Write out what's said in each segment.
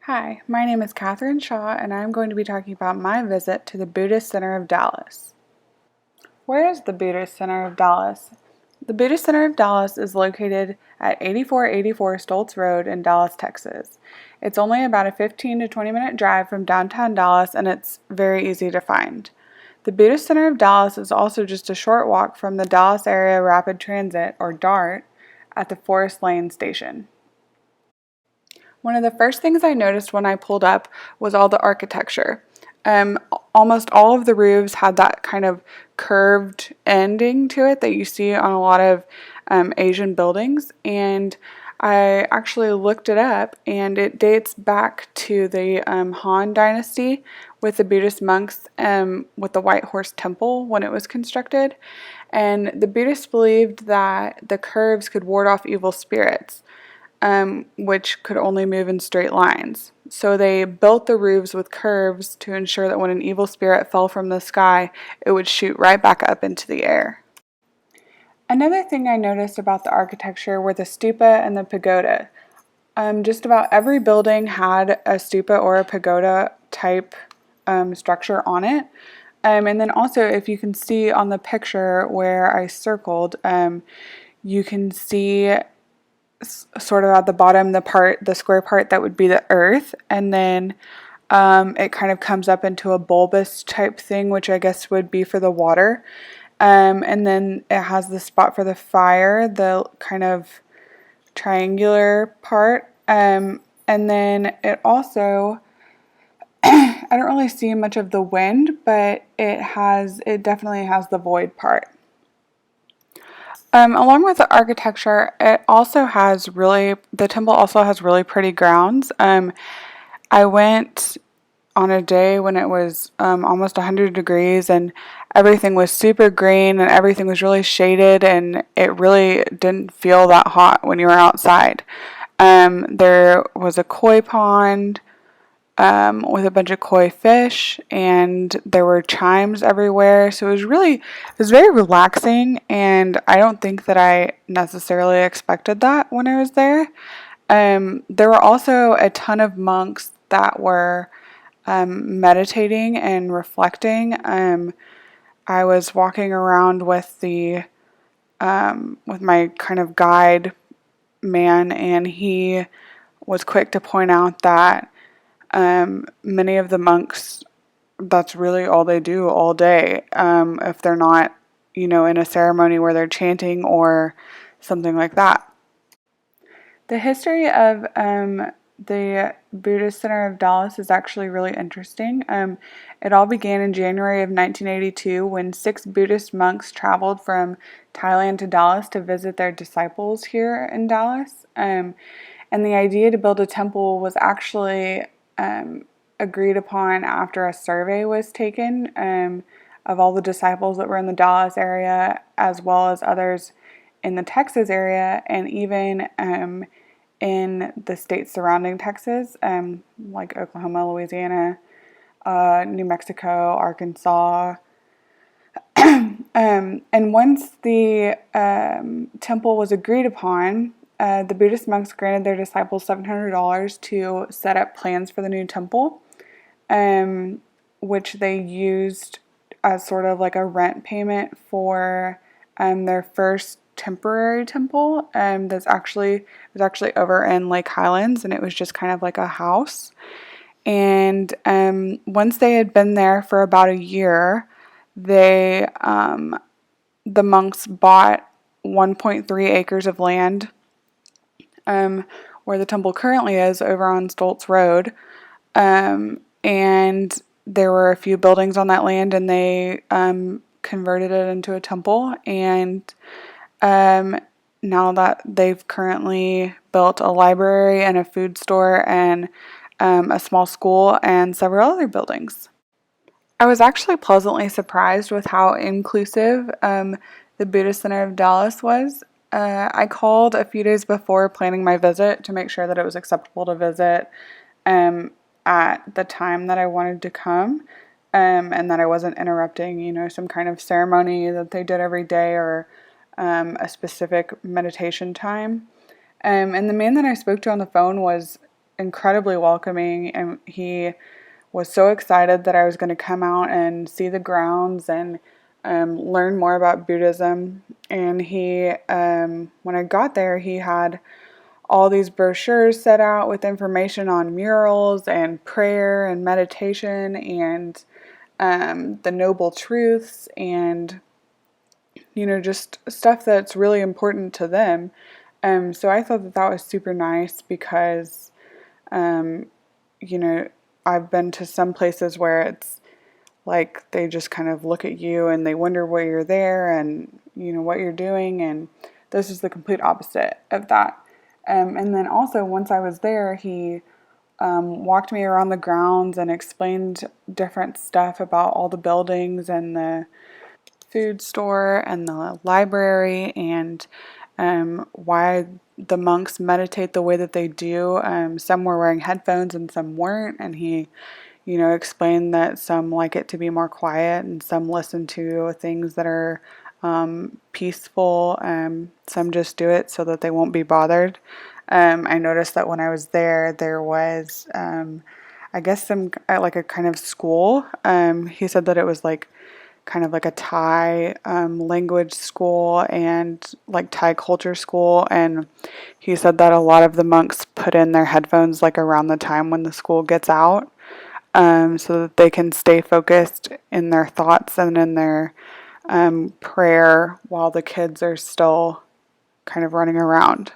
Hi, my name is Catherine Shaw, and I'm going to be talking about my visit to the Buddhist Center of Dallas. Where is the Buddhist Center of Dallas? The Buddhist Center of Dallas is located at 8484 Stoltz Road in Dallas, Texas. It's only about a 15 to 20 minute drive from downtown Dallas, and it's very easy to find. The Buddhist Center of Dallas is also just a short walk from the Dallas Area Rapid Transit, or DART, at the Forest Lane station. One of the first things I noticed when I pulled up was all the architecture. Almost all of the roofs had that kind of curved ending to it that you see on a lot of Asian buildings, and I actually looked it up, and it dates back to the Han Dynasty with the Buddhist monks with the White Horse Temple when it was constructed, and the Buddhists believed that the curves could ward off evil spirits. Which could only move in straight lines. So they built the roofs with curves to ensure that when an evil spirit fell from the sky, it would shoot right back up into the air. Another thing I noticed about the architecture were the stupa and the pagoda. Just about every building had a stupa or a pagoda type structure on it. And then also, if you can see on the picture where I circled, you can see sort of at the bottom, the square part that would be the earth, and then it kind of comes up into a bulbous type thing, which I guess would be for the water. And then it has the spot for the fire, the kind of triangular part. And then it also, I don't really see much of the wind, but it definitely has the void part. Along with the architecture, the temple also has really pretty grounds. I went on a day when it was almost 100 degrees, and everything was super green and everything was really shaded, and it really didn't feel that hot when you were outside. There was a koi pond with a bunch of koi fish, and there were chimes everywhere. So it was very relaxing, and I don't think that I necessarily expected that when I was there. There were also a ton of monks that were meditating and reflecting. I was walking around with with my kind of guide man, and he was quick to point out that many of the monks, that's really all they do all day. If they're not, in a ceremony where they're chanting or something like that. The history of the Buddhist Center of Dallas is actually really interesting. It all began in January of 1982 when 6 Buddhist monks traveled from Thailand to Dallas to visit their disciples here in Dallas. And the idea to build a temple was actually agreed upon after a survey was taken of all the disciples that were in the Dallas area, as well as others in the Texas area, and even in the states surrounding Texas, like Oklahoma, Louisiana, New Mexico, Arkansas. And once the temple was agreed upon, the Buddhist monks granted their disciples $700 to set up plans for the new temple, which they used as sort of like a rent payment for their first temporary temple. Was actually over in Lake Highlands, and it was just kind of like a house. And once they had been there for about a year, the monks bought 1.3 acres of land where the temple currently is, over on Stoltz Road. And there were a few buildings on that land, and they converted it into a temple. And now that they've currently built a library and a food store and a small school and several other buildings. I was actually pleasantly surprised with how inclusive the Buddhist Center of Dallas was. I called a few days before planning my visit to make sure that it was acceptable to visit at the time that I wanted to come, and that I wasn't interrupting, some kind of ceremony that they did every day, or a specific meditation time. And the man that I spoke to on the phone was incredibly welcoming, and he was so excited that I was going to come out and see the grounds and learn more about Buddhism. And when I got there, he had all these brochures set out with information on murals and prayer and meditation and the noble truths and, just stuff that's really important to them. So I thought that that was super nice because, um, you know, I've been to some places where it's like they just kind of look at you and they wonder why you're there and, what you're doing. And this is the complete opposite of that. And then also, once I was there, he walked me around the grounds and explained different stuff about all the buildings and the food store and the library and why the monks meditate the way that they do. Some were wearing headphones and some weren't, and he, explained that some like it to be more quiet and some listen to things that are peaceful. Some just do it so that they won't be bothered. I noticed that when I was there, there was, I guess, some like a kind of school. He said that it was like kind of like a Thai language school and like Thai culture school. And he said that a lot of the monks put in their headphones like around the time when the school gets out, so that they can stay focused in their thoughts and in their prayer while the kids are still kind of running around.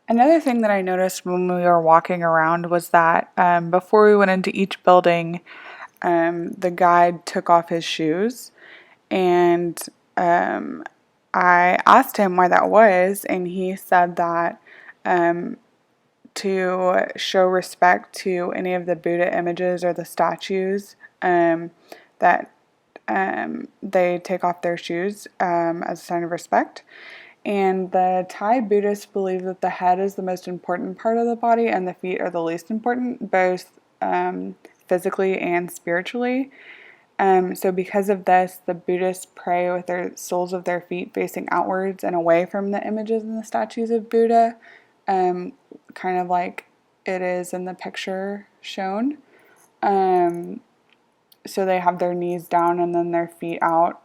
Another thing that I noticed when we were walking around was that before we went into each building, the guide took off his shoes, and I asked him why that was, and he said that to show respect to any of the Buddha images or the statues, that they take off their shoes as a sign of respect. And the Thai Buddhists believe that the head is the most important part of the body and the feet are the least important, both physically and spiritually. So because of this, the Buddhists pray with their soles of their feet facing outwards and away from the images and the statues of Buddha, kind of like it is in the picture shown. So they have their knees down and then their feet out,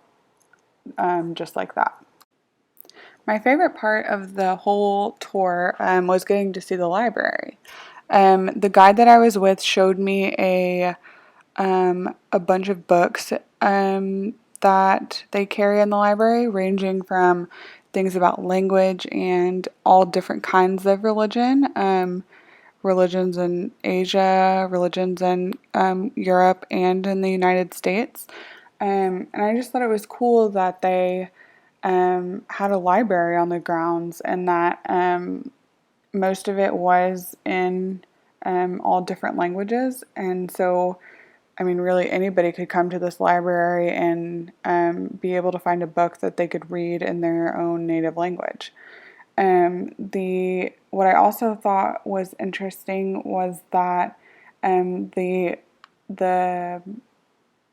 just like that. My favorite part of the whole tour was getting to see the library. The guide that I was with showed me a bunch of books that they carry in the library, ranging from things about language and all different kinds of religion, religions in Asia, religions in Europe, and in the United States. And I just thought it was cool that they had a library on the grounds and that most of it was in all different languages. And so, I mean, really anybody could come to this library and be able to find a book that they could read in their own native language. What I also thought was interesting was that the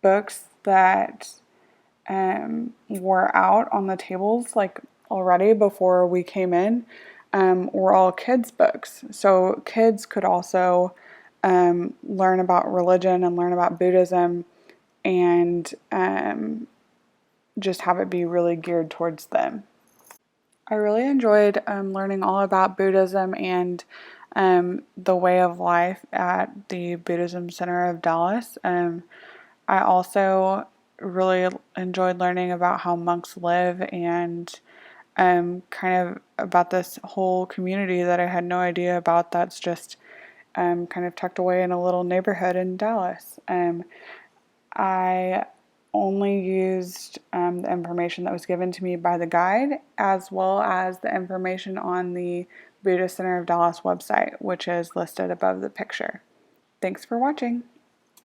books that were out on the tables like already before we came in were all kids' books. So kids could also learn about religion and learn about Buddhism and just have it be really geared towards them. I really enjoyed learning all about Buddhism and the way of life at the Buddhist Center of Dallas. I also really enjoyed learning about how monks live and kind of about this whole community that I had no idea about that's just kind of tucked away in a little neighborhood in Dallas. I only used the information that was given to me by the guide as well as the information on the Buddhist Center of Dallas website, which is listed above the picture. Thanks for watching.